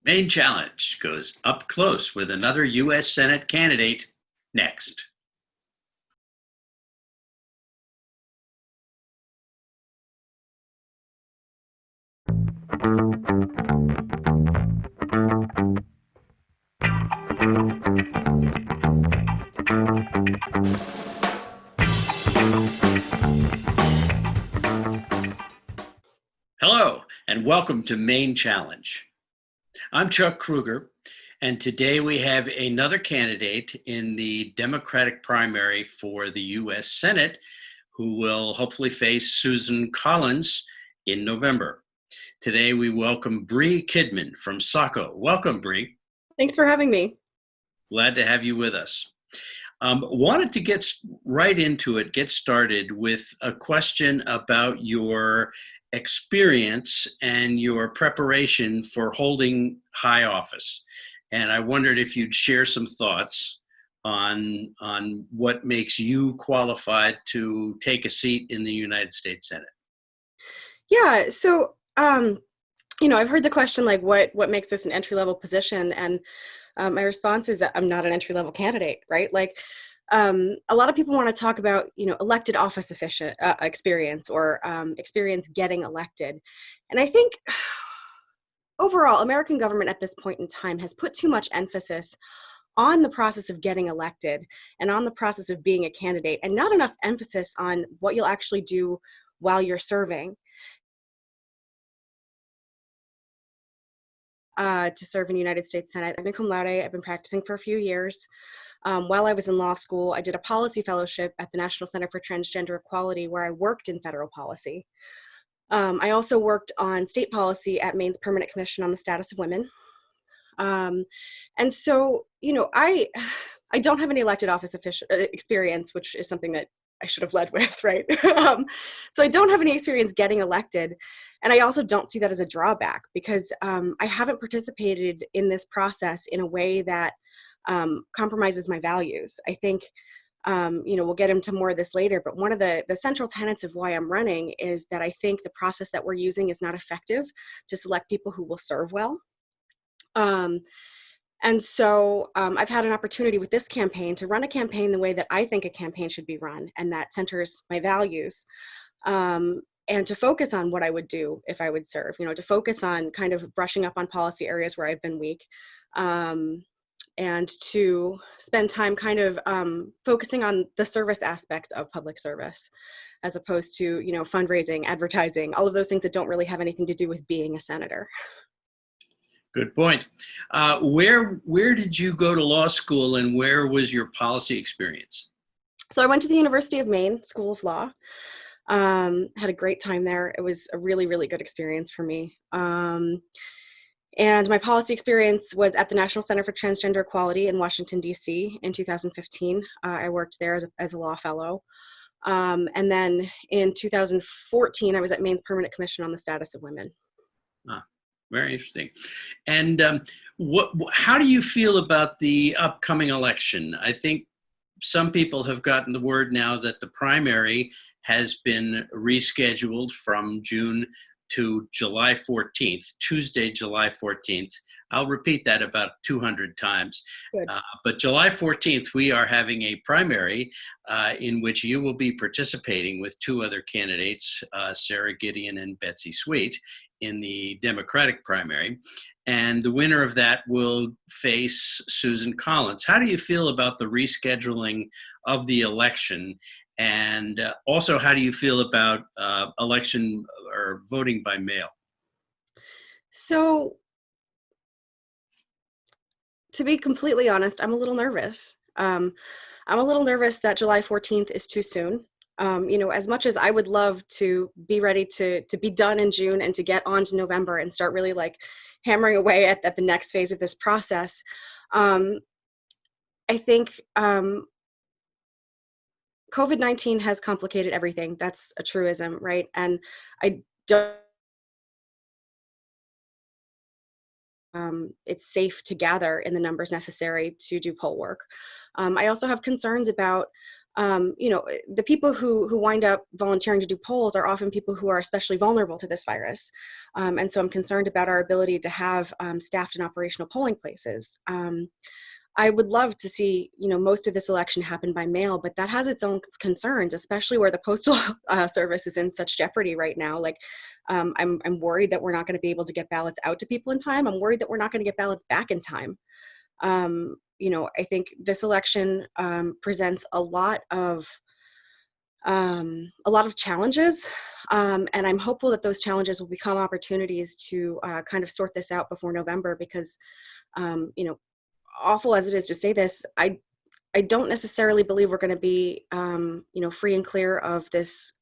Maine Challenge goes up close with another U.S. Senate candidate next. Hello, and welcome to Maine Challenge. I'm Chuck Kruger, and today we have another candidate in the Democratic primary for the U.S. Senate who will hopefully face Susan Collins in November. Today we welcome Bre Kidman from Saco. Welcome, Bre. Thanks for having me. Glad to have you with us. Wanted to get right into it, get started with a question about your experience and your preparation for holding high office. And I wondered if you'd share some thoughts on what makes you qualified to take a seat in the United States Senate. Yeah, so I've heard the question like, what makes this an entry-level position? And my response is that I'm not an entry-level candidate, right? Like, a lot of people want to talk about, elected office experience or experience getting elected. And I think overall, American government at this point in time has put too much emphasis on the process of getting elected and on the process of being a candidate, and not enough emphasis on what you'll actually do while you're serving. To serve in the United States Senate. I've been cum laude. I've been practicing for a few years. While I was in law school, I did a policy fellowship at the National Center for Transgender Equality, where I worked in federal policy. I also worked on state policy at Maine's Permanent Commission on the Status of Women. And so, I don't have any elected office experience, which is something that I should have led with, right? So I don't have any experience getting elected. And I also don't see that as a drawback because I haven't participated in this process in a way that compromises my values. I think, we'll get into more of this later, but one of the central tenets of why I'm running is that I think the process that we're using is not effective to select people who will serve well. And so I've had an opportunity with this campaign to run a campaign the way that I think a campaign should be run, and that centers my values, and to focus on what I would do if I would serve, to focus on kind of brushing up on policy areas where I've been weak, and to spend time kind of focusing on the service aspects of public service, as opposed to, fundraising, advertising, all of those things that don't really have anything to do with being a senator. Good point. Where did you go to law school, and where was your policy experience? So I went to the University of Maine School of Law. Had a great time there. It was a really, really good experience for me. And my policy experience was at the National Center for Transgender Equality in Washington, D.C. in 2015. I worked there as a law fellow. And then in 2014, I was at Maine's Permanent Commission on the Status of Women. Very interesting. And how do you feel about the upcoming election? I think some people have gotten the word now that the primary has been rescheduled from June to July 14th, Tuesday, July 14th. I'll repeat that about 200 times. But July 14th, we are having a primary in which you will be participating with two other candidates, Sarah Gideon and Betsy Sweet, in the Democratic primary. And the winner of that will face Susan Collins. How do you feel about the rescheduling of the election? And also, how do you feel about election or voting by mail? So, to be completely honest, I'm a little nervous. I'm a little nervous that July 14th is too soon. As much as I would love to be ready to be done in June and to get on to November and start really like hammering away at the next phase of this process, I think COVID-19 has complicated everything. That's a truism, right? And I don't it's safe to gather in the numbers necessary to do poll work. I also have concerns about The people who wind up volunteering to do polls are often people who are especially vulnerable to this virus. And so I'm concerned about our ability to have staffed and operational polling places. I would love to see, most of this election happen by mail, but that has its own concerns, especially where the postal service is in such jeopardy right now. Like, I'm worried that we're not going to be able to get ballots out to people in time. I'm worried that we're not going to get ballots back in time. I think this election presents a lot of challenges, and I'm hopeful that those challenges will become opportunities to kind of sort this out before November, because awful as it is to say this, I don't necessarily believe we're going to be free and clear of this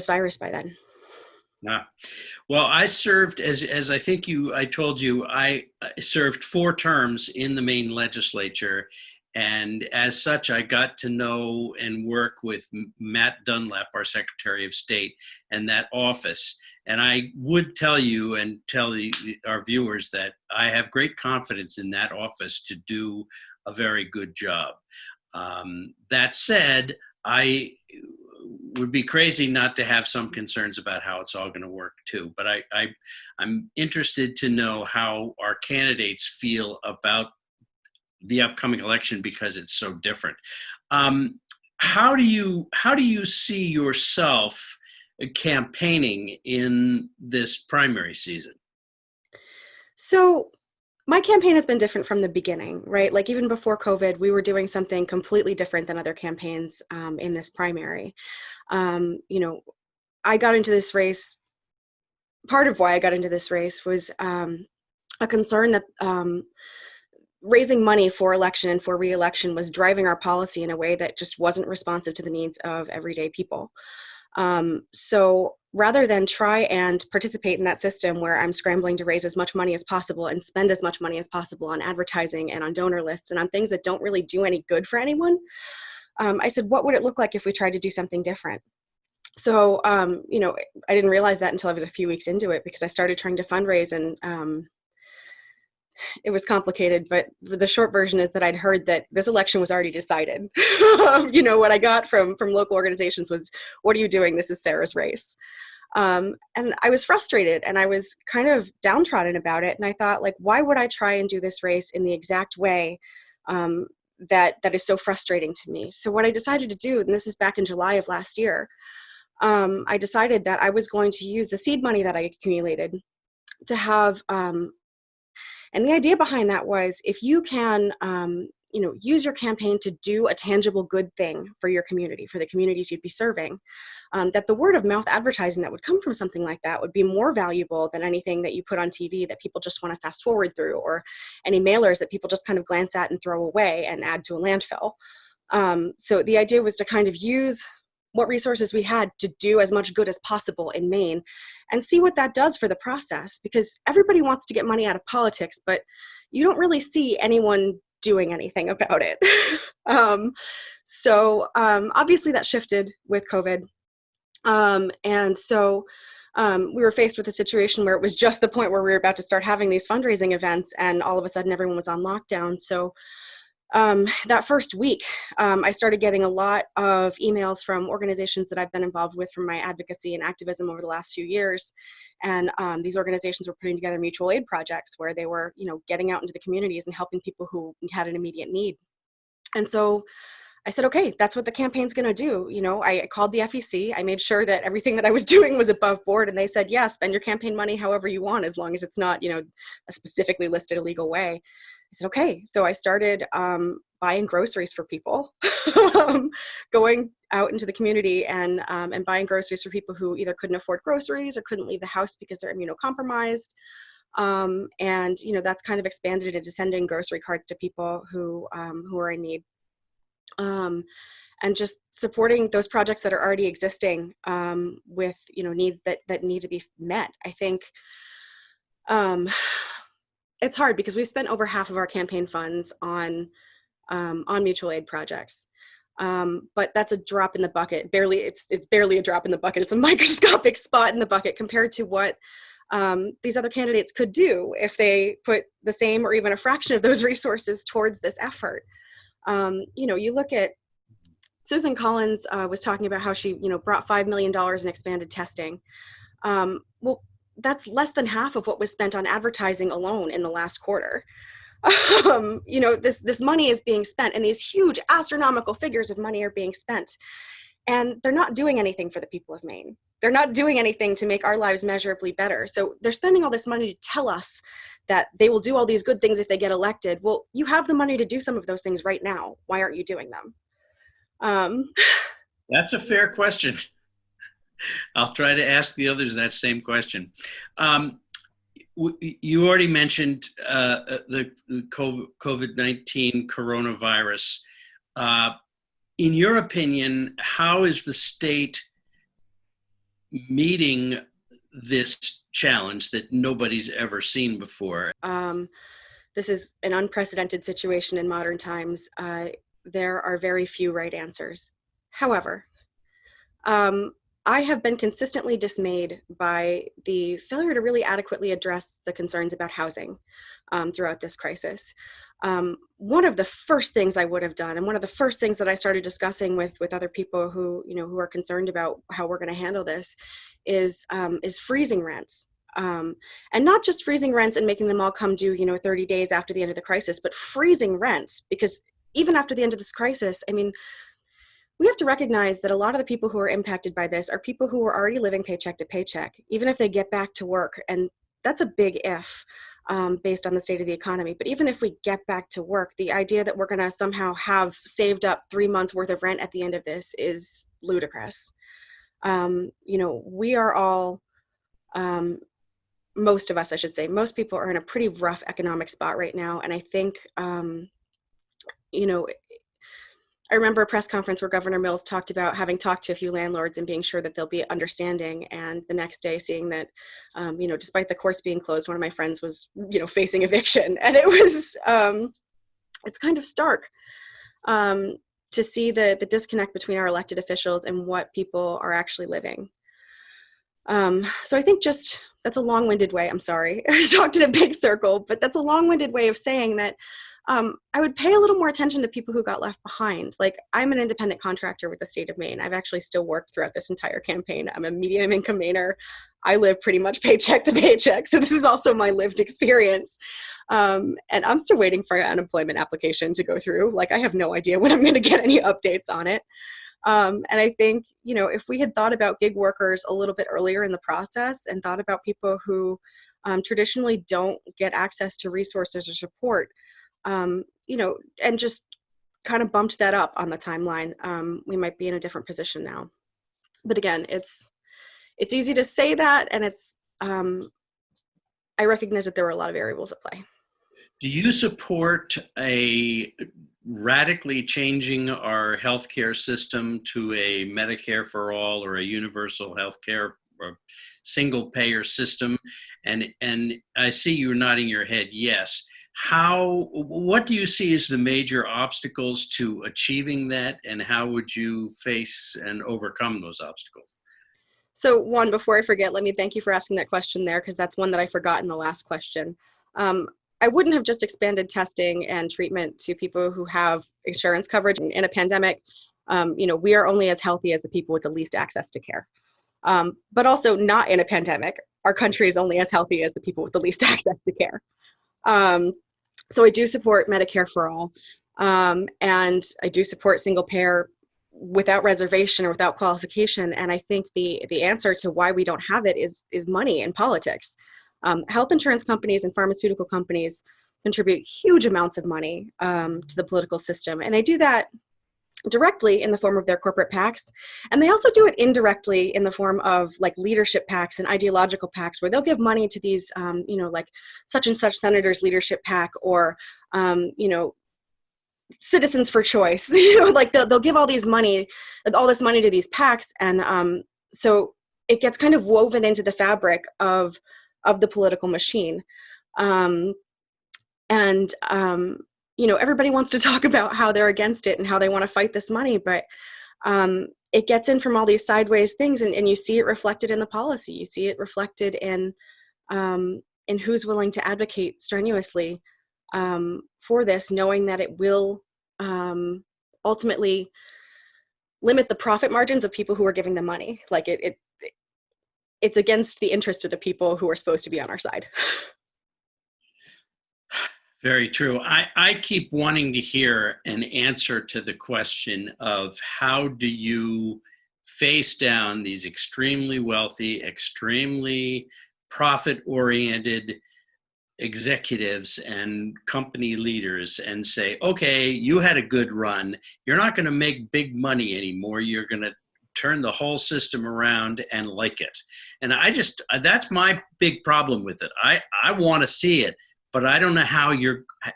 virus by then. Yeah. Well, I served as I think I told you, I served 4 terms in the Maine legislature. And as such, I got to know and work with Matt Dunlap, our Secretary of State, and that office. And I would tell you and tell our viewers that I have great confidence in that office to do a very good job. That said, I would be crazy not to have some concerns about how it's all going to work too. But I'm interested to know how our candidates feel about the upcoming election, because it's so different. How do you see yourself campaigning in this primary season? So my campaign has been different from the beginning, right? Like, even before COVID, we were doing something completely different than other campaigns in this primary. I got into this race. Part of why I got into this race was a concern that raising money for election and for re-election was driving our policy in a way that just wasn't responsive to the needs of everyday people. So rather than try and participate in that system where I'm scrambling to raise as much money as possible and spend as much money as possible on advertising and on donor lists and on things that don't really do any good for anyone, I said, what would it look like if we tried to do something different? So, I didn't realize that until I was a few weeks into it, because I started trying to fundraise, and it was complicated, but the short version is that I'd heard that this election was already decided. What I got from local organizations was, what are you doing? This is Sarah's race. And I was frustrated, and I was kind of downtrodden about it. And I thought, like, why would I try and do this race in the exact way that is so frustrating to me? So what I decided to do, and this is back in July of last year, I decided that I was going to use the seed money that I accumulated to have, and the idea behind that was, if you can, use your campaign to do a tangible good thing for your community, for the communities you'd be serving, that the word of mouth advertising that would come from something like that would be more valuable than anything that you put on TV that people just want to fast forward through, or any mailers that people just kind of glance at and throw away and add to a landfill. So the idea was to kind of use what resources we had to do as much good as possible in Maine, and see what that does for the process, because everybody wants to get money out of politics, but you don't really see anyone doing anything about it. Obviously that shifted with COVID. And so we were faced with a situation where it was just the point where we were about to start having these fundraising events, and all of a sudden everyone was on lockdown. So that first week, I started getting a lot of emails from organizations that I've been involved with from my advocacy and activism over the last few years. And these organizations were putting together mutual aid projects where they were, getting out into the communities and helping people who had an immediate need. And so I said, okay, that's what the campaign's going to do. I called the FEC. I made sure that everything that I was doing was above board. And they said, yeah, spend your campaign money however you want, as long as it's not, a specifically listed illegal way. I said, okay. So I started buying groceries for people, going out into the community and buying groceries for people who either couldn't afford groceries or couldn't leave the house because they're immunocompromised. That's kind of expanded into sending grocery cards to people who are in need. And just supporting those projects that are already existing with needs that need to be met. I think it's hard because we've spent over half of our campaign funds on mutual aid projects, but that's a drop in the bucket. It's barely a drop in the bucket. It's a microscopic spot in the bucket compared to what these other candidates could do if they put the same or even a fraction of those resources towards this effort. You look at Susan Collins was talking about how she, brought $5 million in expanded testing. Well, that's less than half of what was spent on advertising alone in the last quarter. This money is being spent, and these huge astronomical figures of money are being spent, and they're not doing anything for the people of Maine. They're not doing anything to make our lives measurably better. So they're spending all this money to tell us that they will do all these good things if they get elected. Well, you have the money to do some of those things right now. Why aren't you doing them? That's a fair question. I'll try to ask the others that same question. You already mentioned the COVID-19 coronavirus. In your opinion, how is the state meeting this challenge that nobody's ever seen before? This is an unprecedented situation in modern times. There are very few right answers. However, I have been consistently dismayed by the failure to really adequately address the concerns about housing throughout this crisis. One of the first things I would have done, and one of the first things that I started discussing with other people who are concerned about how we're going to handle this, is freezing rents. And not just freezing rents and making them all come due 30 days after the end of the crisis, but freezing rents, because even after the end of this crisis, I mean, we have to recognize that a lot of the people who are impacted by this are people who are already living paycheck to paycheck, even if they get back to work. And that's a big if, based on the state of the economy. But even if we get back to work, the idea that we're going to somehow have saved up 3 months worth of rent at the end of this is ludicrous. We are all, most of us, I should say, most people are in a pretty rough economic spot right now. And I think, I remember a press conference where Governor Mills talked about having talked to a few landlords and being sure that they'll be understanding. And the next day seeing that, despite the courts being closed, one of my friends was, facing eviction. And it was, it's kind of stark to see the disconnect between our elected officials and what people are actually living. So I think that's a long-winded way. I'm sorry, I talked in a big circle, but that's a long-winded way of saying that I would pay a little more attention to people who got left behind. Like, I'm an independent contractor with the state of Maine. I've actually still worked throughout this entire campaign. I'm a medium income Mainer. I live pretty much paycheck to paycheck. So this is also my lived experience. And I'm still waiting for an unemployment application to go through. Like, I have no idea when I'm going to get any updates on it. And I think, if we had thought about gig workers a little bit earlier in the process and thought about people who traditionally don't get access to resources or support, and just kind of bumped that up on the timeline, we might be in a different position now. But again, it's easy to say that, and I recognize that there were a lot of variables at play. Do you support a radically changing our healthcare system to a Medicare for all or a universal healthcare or single payer system? And I see you nodding your head yes. What do you see as the major obstacles to achieving that, and how would you face and overcome those obstacles? So one, before I forget, let me thank you for asking that question there, because that's one that I forgot in the last question. I wouldn't have just expanded testing and treatment to people who have insurance coverage in a pandemic. We are only as healthy as the people with the least access to care. But also not in a pandemic. Our country is only as healthy as the people with the least access to care. So I do support Medicare for all, and I do support single payer without reservation or without qualification. And I think the answer to why we don't have it is money and politics. Health insurance companies and pharmaceutical companies contribute huge amounts of money to the political system, and they do that directly in the form of their corporate PACs. And they also do it indirectly in the form of like leadership PACs and ideological PACs, where they'll give money to these, like such and such senator's leadership PAC, or, Citizens for Choice, like they'll give all this money to these PACs. And so it gets kind of woven into the fabric of the political machine. Everybody wants to talk about how they're against it and how they want to fight this money, but it gets in from all these sideways things, and you see it reflected in the policy. You see it reflected in who's willing to advocate strenuously for this, knowing that it will ultimately limit the profit margins of people who are giving them money. Like it's against the interest of the people who are supposed to be on our side. Very true. I keep wanting to hear an answer to the question of how do you face down these extremely wealthy, extremely profit-oriented executives and company leaders and say, okay, you had a good run. You're not going to make big money anymore. You're going to turn the whole system around and like it. And that's my big problem with it. I want to see it, but I don't know how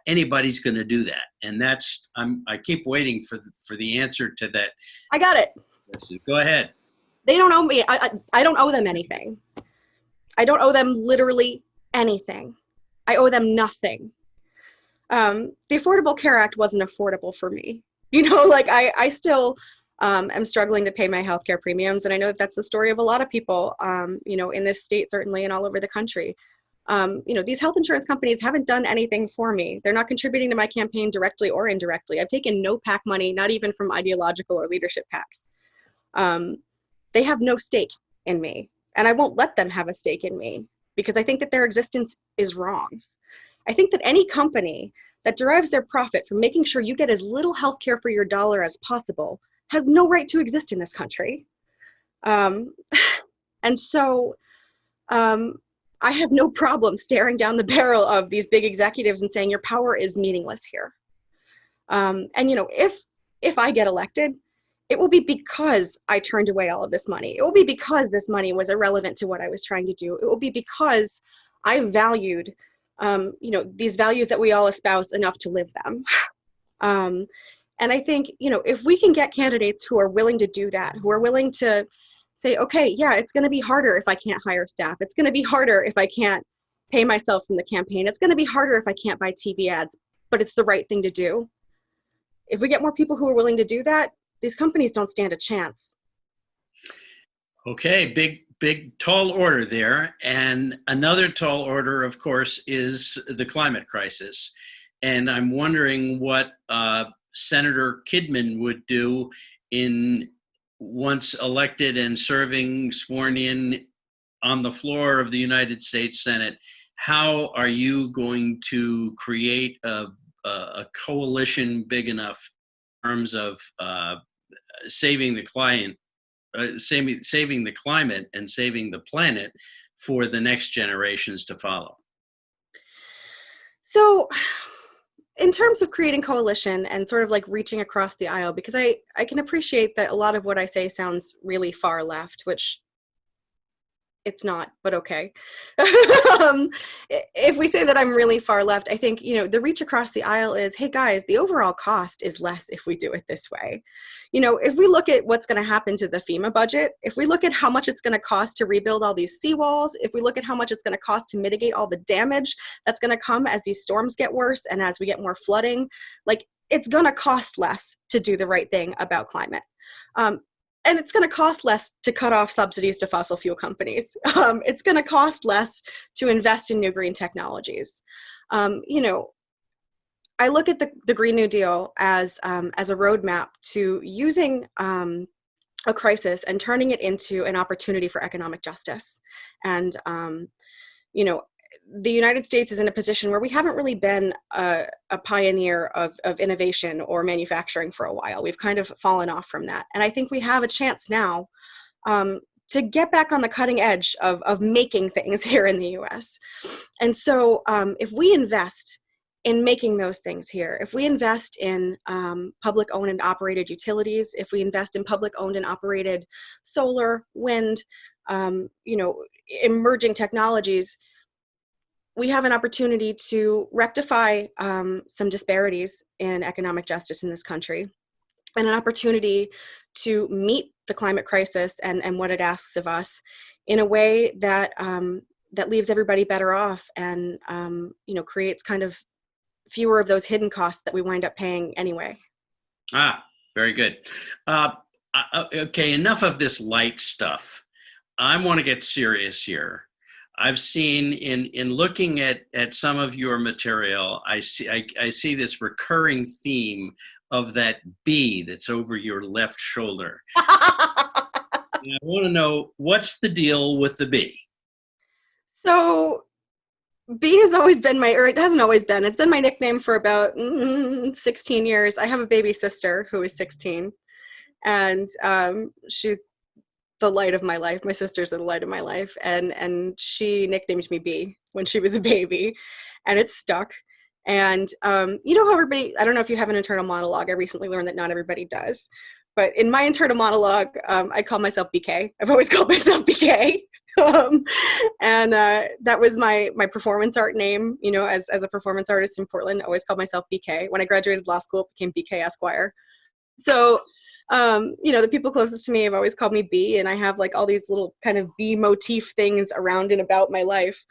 anybody's going to do that. And I keep waiting for the answer to that. I got it. Go ahead. They don't owe me. I don't owe them anything. I don't owe them literally anything. I owe them nothing. The Affordable Care Act wasn't affordable for me. Like I still am struggling to pay my healthcare premiums. And I know that that's the story of a lot of people, in this state, certainly, and all over the country. These health insurance companies haven't done anything for me. They're not contributing to my campaign directly or indirectly. I've taken no PAC money, not even from ideological or leadership PACs. They have no stake in me, and I won't let them have a stake in me because I think that their existence is wrong. I think that any company that derives their profit from making sure you get as little healthcare for your dollar as possible has no right to exist in this country. And so I have no problem staring down the barrel of these big executives and saying your power is meaningless here. And if I get elected, it will be because I turned away all of this money. It will be because this money was irrelevant to what I was trying to do. It will be because I valued, these values that we all espouse enough to live them. And I think, if we can get candidates who are willing to do that, who are willing to say, okay, yeah, it's going to be harder if I can't hire staff. It's going to be harder if I can't pay myself from the campaign. It's going to be harder if I can't buy TV ads, but it's the right thing to do. If we get more people who are willing to do that, these companies don't stand a chance. Okay, big, tall order there. And another tall order, of course, is the climate crisis. And I'm wondering what Senator Kidman would do once elected and sworn in on the floor of the United States Senate. How are you going to create a coalition big enough in terms of saving the climate and saving the planet for the next generations to follow? So in terms of creating coalition and sort of like reaching across the aisle, because I can appreciate that a lot of what I say sounds really far left, which it's not, but okay. If we say that I'm really far left, I think, the reach across the aisle is, hey guys, the overall cost is less if we do it this way. If we look at what's going to happen to the FEMA budget, if we look at how much it's going to cost to rebuild all these seawalls, if we look at how much it's going to cost to mitigate all the damage that's going to come as these storms get worse and as we get more flooding, like it's going to cost less to do the right thing about climate. And it's going to cost less to cut off subsidies to fossil fuel companies. It's going to cost less to invest in new green technologies. I look at the Green New Deal as a roadmap to using a crisis and turning it into an opportunity for economic justice. And, the United States is in a position where we haven't really been a pioneer of innovation or manufacturing for a while. We've kind of fallen off from that. And I think we have a chance now to get back on the cutting edge of making things here in the US. And so if we invest in making those things here, if we invest in public owned and operated utilities, if we invest in public owned and operated solar, wind, emerging technologies, we have an opportunity to rectify some disparities in economic justice in this country, and an opportunity to meet the climate crisis and what it asks of us in a way that that leaves everybody better off and creates kind of fewer of those hidden costs that we wind up paying anyway. Very good. Okay, enough of this light stuff. I want to get serious here. I've seen in looking at some of your material, I see this recurring theme of that bee that's over your left shoulder. And I want to know, what's the deal with the bee? So B has always been or it hasn't always been, it's been my nickname for about 16 years. I have a baby sister who is 16, and she's the light of my life. My sister's the light of my life, and she nicknamed me B when she was a baby, and it stuck. And you know how everybody, I don't know if you have an internal monologue. I recently learned that not everybody does. But in my internal monologue, I call myself BK. I've always called myself BK. And that was my performance art name. You know, as a performance artist in Portland, I always called myself BK. When I graduated law school, it became BK Esquire. So, you know, the people closest to me have always called me B, and I have like all these little kind of B motif things around and about my life.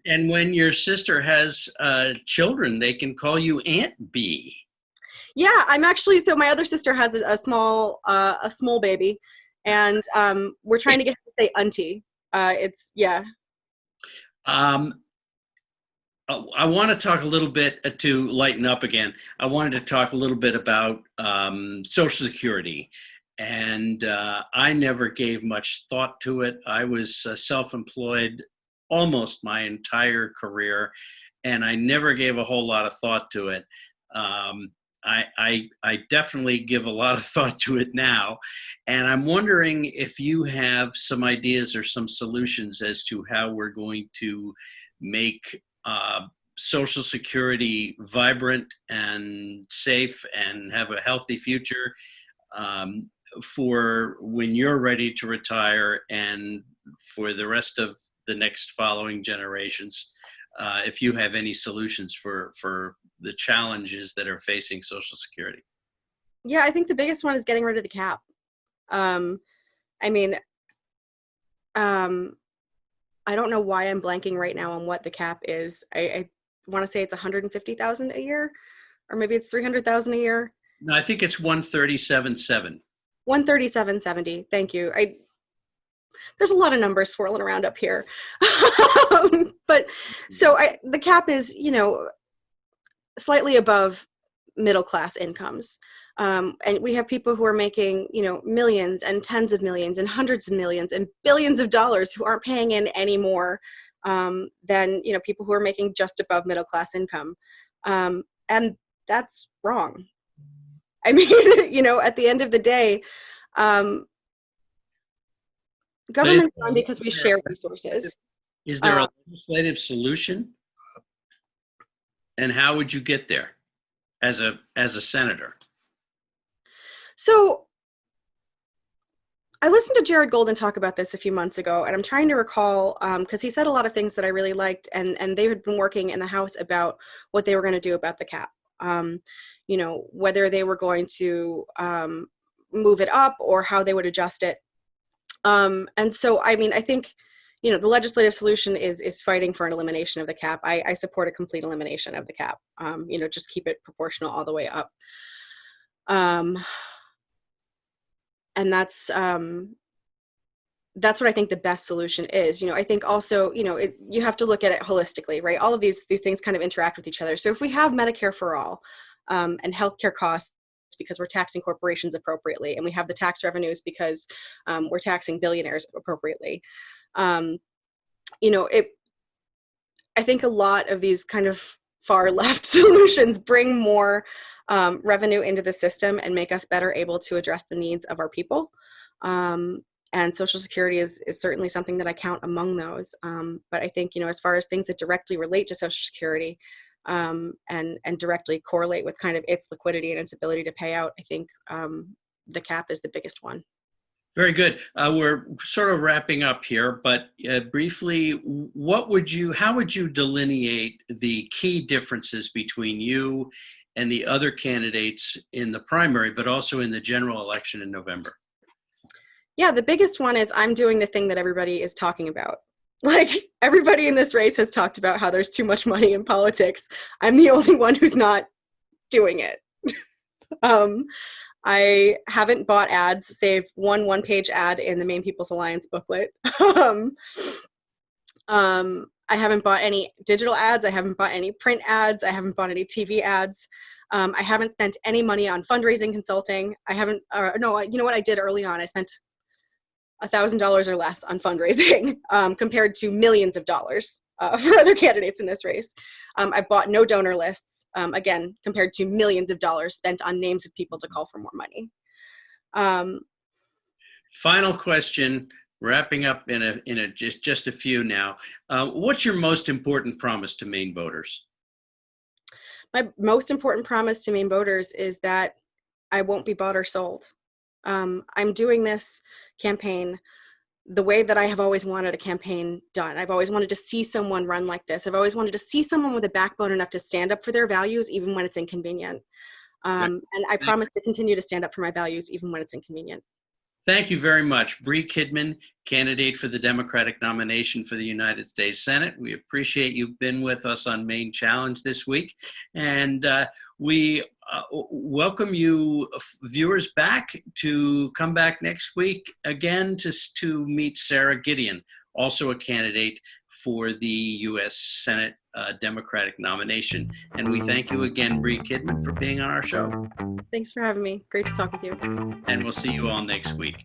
And when your sister has children, they can call you Aunt B. Yeah, I'm actually, so my other sister has a small baby, and we're trying to get her to say auntie. It's, yeah. I want to talk a little bit to lighten up again. I wanted to talk a little bit about Social Security. And I never gave much thought to it. I was self-employed almost my entire career, and I never gave a whole lot of thought to it. I definitely give a lot of thought to it now, and I'm wondering if you have some ideas or some solutions as to how we're going to make Social Security vibrant and safe and have a healthy future for when you're ready to retire and for the rest of the next following generations. If you have any solutions for the challenges that are facing Social Security. Yeah, I think the biggest one is getting rid of the cap. I mean, I don't know why I'm blanking right now on what the cap is. I want to say it's 150,000 a year, or maybe it's 300,000 a year. No, I think it's 137.7. 137.70. Thank you. There's a lot of numbers swirling around up here. But so the cap is, you know, slightly above middle class incomes. And we have people who are making, you know, millions and tens of millions and hundreds of millions and billions of dollars who aren't paying in any more than, you know, people who are making just above middle class income. And that's wrong. I mean, you know, at the end of the day, government's fine because we share resources. Is there a legislative solution? And how would you get there as a senator? So I listened to Jared Golden talk about this a few months ago, and I'm trying to recall, because he said a lot of things that I really liked, and they had been working in the House about what they were going to do about the cap. You know, whether they were going to move it up or how they would adjust it. And so, I mean, I think, you know, the legislative solution is fighting for an elimination of the cap. I support a complete elimination of the cap. You know, just keep it proportional all the way up. And that's what I think the best solution is. You know, I think also, you know, you have to look at it holistically, right? All of these things kind of interact with each other. So if we have Medicare for all and healthcare costs because we're taxing corporations appropriately, and we have the tax revenues because we're taxing billionaires appropriately, you know, I think a lot of these kind of far left solutions bring more revenue into the system and make us better able to address the needs of our people. And Social Security is certainly something that I count among those. But I think, you know, as far as things that directly relate to Social Security and directly correlate with kind of its liquidity and its ability to pay out, I think the cap is the biggest one. Very good. We're sort of wrapping up here, but briefly, how would you delineate the key differences between you and the other candidates in the primary, but also in the general election in November? Yeah, the biggest one is I'm doing the thing that everybody is talking about. Like, everybody in this race has talked about how there's too much money in politics. I'm the only one who's not doing it. I haven't bought ads, save one-page ad in the Maine People's Alliance booklet. I haven't bought any digital ads. I haven't bought any print ads. I haven't bought any TV ads. I haven't spent any money on fundraising consulting. I haven't, no, you know what I did early on? I spent $1,000 or less on fundraising compared to millions of dollars for other candidates in this race. I bought no donor lists, again, compared to millions of dollars spent on names of people to call for more money. Final question, wrapping up in just a few now. What's your most important promise to Maine voters? My most important promise to Maine voters is that I won't be bought or sold. I'm doing this campaign the way that I have always wanted a campaign done. I've always wanted to see someone run like this. I've always wanted to see someone with a backbone enough to stand up for their values, even when it's inconvenient. And I promise to continue to stand up for my values, even when it's inconvenient. Thank you very much. Bre Kidman, candidate for the Democratic nomination for the United States Senate. We appreciate you've been with us on Maine Challenge this week. And we welcome you viewers back to come back next week again to meet Sarah Gideon, also a candidate for the U.S. Senate Democratic nomination. And we thank you again, Bre Kidman, for being on our show. Thanks for having me. Great to talk with you. And we'll see you all next week.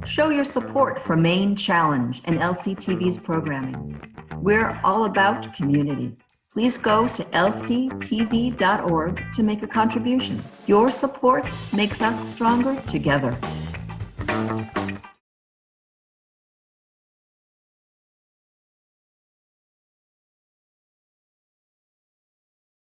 Show your support for Maine Challenge and LCTV's programming. We're all about community. Please go to lctv.org to make a contribution. Your support makes us stronger together.